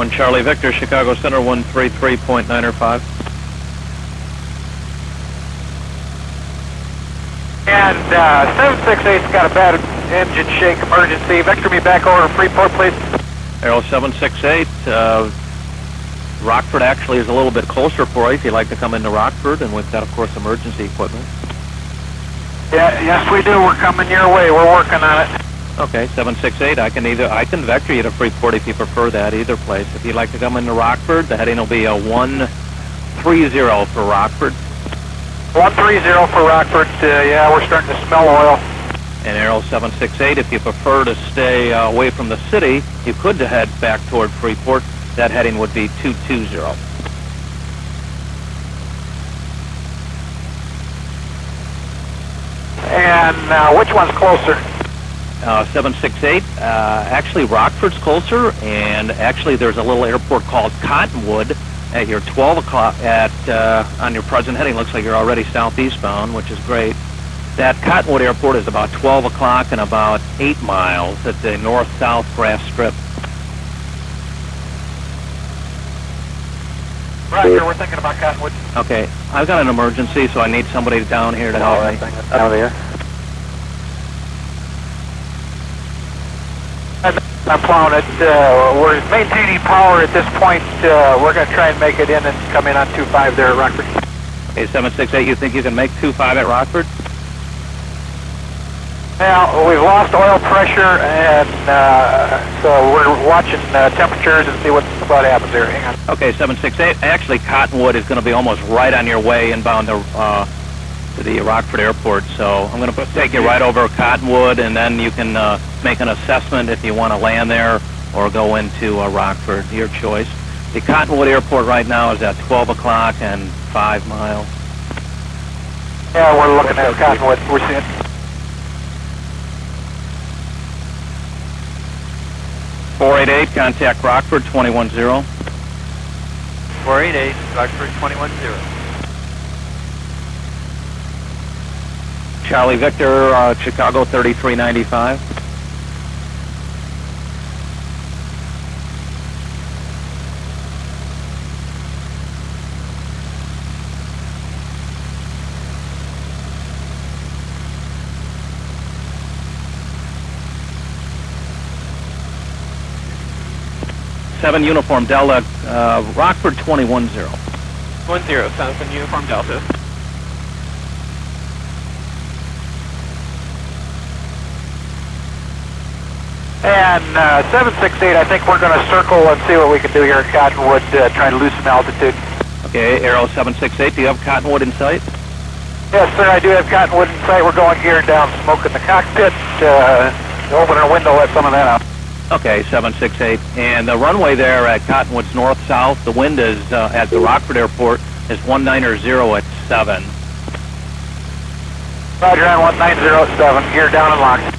1 Charlie Victor, Chicago Center, 133.905. And 768's got a bad engine shake emergency. Vector me back over to Freeport, please. Aero 768, Rockford actually is a little bit closer for you if you'd like to come into Rockford, and we've got, of course, emergency equipment. Yeah, yes, we do. We're coming your way. We're working on it. Okay, 768, I can vector you to Freeport if you prefer that, either place. If you'd like to come into Rockford, the heading will be a 130 for Rockford. 130 for Rockford. Yeah, we're starting to smell oil. And Aero 768, if you prefer to stay away from the city, you could head back toward Freeport. That heading would be 220. And which one's closer? 768. Actually, Rockford's closer, and actually there's a little airport called Cottonwood at your 12 o'clock on your present heading. Looks like you're already southeast bound, which is great. That Cottonwood Airport is about 12 o'clock and about 8 miles at the north-south grass strip. Roger, we're thinking about Cottonwood. Okay, I've got an emergency, so I need somebody down here to help me. Down there. I'm plowing it. We're maintaining power at this point. We're going to try and make it in and come in on 25 there at Rockford. Okay, 768, you think you can make 25 at Rockford? Now, we've lost oil pressure, and so we're watching temperatures and see what happens there. Hang on. Okay, 768. Actually, Cottonwood is going to be almost right on your way inbound to the Rockford Airport. So I'm going to take you right over Cottonwood, and then you can make an assessment if you want to land there or go into Rockford. Your choice. The Cottonwood Airport right now is at 12 o'clock and 5 miles. Yeah, we're looking at Cottonwood. We're seeing. .488, contact Rockford, 210. 488, Rockford, 210. Charlie Victor, Chicago, 3395. Seven Uniform Delta, Rockford 210. 10, Jansen Uniform Delta. And 768, I think we're going to circle and see what we can do here at Cottonwood, try to lose some altitude. Okay, Aero 768, do you have Cottonwood in sight? Yes, sir, I do have Cottonwood in sight. We're going geared down, smoke in the cockpit, open our window, let some of that out. Okay, 768. And the runway there at Cottonwood's north-south, the wind is at the Rockford Airport is 190 at 7. Roger, on 190 at 7, gear down and locked.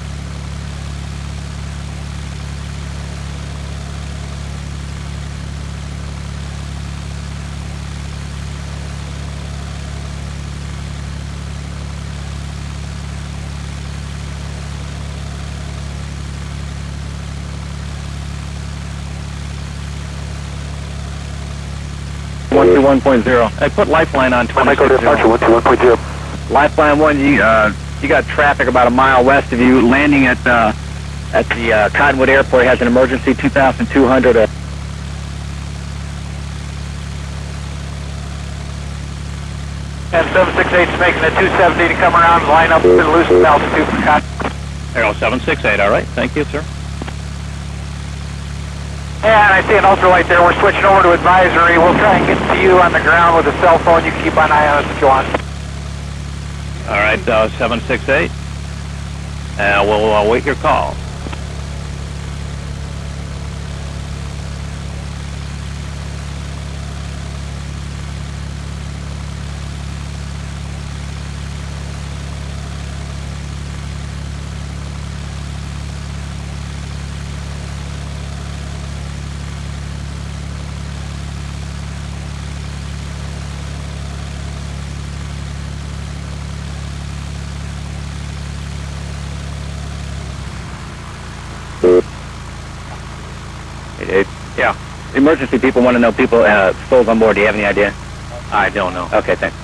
I put Lifeline on 26. Departure 121.0. Lifeline 1, you got traffic about a mile west of you, landing at the Cottonwood Airport. Has an emergency 2,200. And 768's making a 270 to come around and line up and loosen altitude for Cottonwood. Aero 768, all right. Thank you, sir. And I see an ultralight there. We're switching over to advisory. We'll try and get to you on the ground with a cell phone. You can keep an eye on us if you want. All right, 768. We'll await your call. emergency people want to know people souls on board. Do you have any idea? I don't know. Okay, thanks.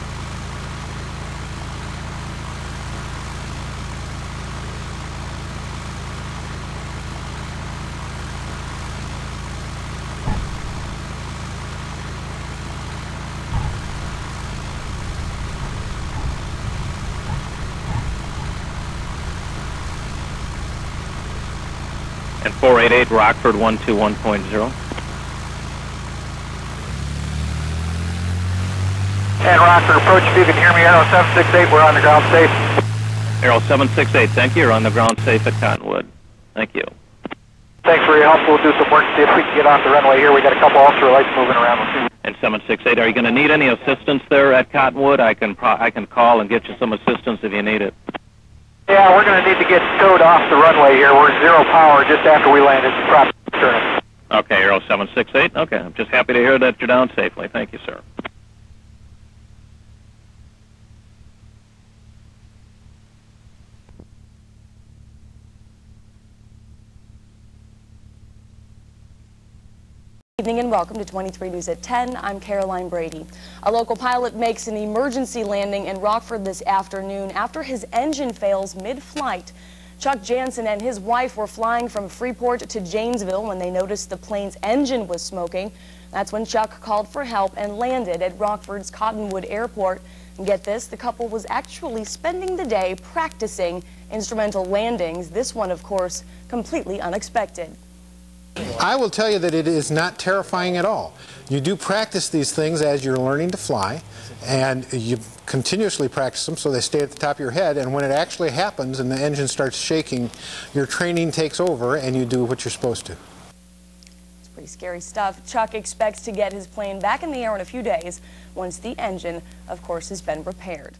And 488 Rockford 121.0. And Rockford, approach if you can hear me. Arrow 768, we're on the ground safe. Arrow 768, thank you. You're on the ground safe at Cottonwood. Thank you. Thanks for your help. We'll do some work to see if we can get off the runway here. We got a couple ultralights moving around. We'll see. And 768, are you going to need any assistance there at Cottonwood? I can call and get you some assistance if you need it. Yeah, we're going to need to get towed off the runway here. We're 0 power just after we landed. Proper turn. Okay, Arrow 768. Okay, I'm just happy to hear that you're down safely. Thank you, sir. Good evening and welcome to 23 News at 10. I'm Caroline Brady. A local pilot makes an emergency landing in Rockford this afternoon after his engine fails mid-flight. Chuck Jansen and his wife were flying from Freeport to Janesville when they noticed the plane's engine was smoking. That's when Chuck called for help and landed at Rockford's Cottonwood Airport. And get this, the couple was actually spending the day practicing instrumental landings. This one, of course, completely unexpected. I will tell you that it is not terrifying at all. You do practice these things as you're learning to fly, and you continuously practice them so they stay at the top of your head, and when it actually happens and the engine starts shaking, your training takes over and you do what you're supposed to. It's pretty scary stuff. Chuck expects to get his plane back in the air in a few days once the engine, of course, has been repaired.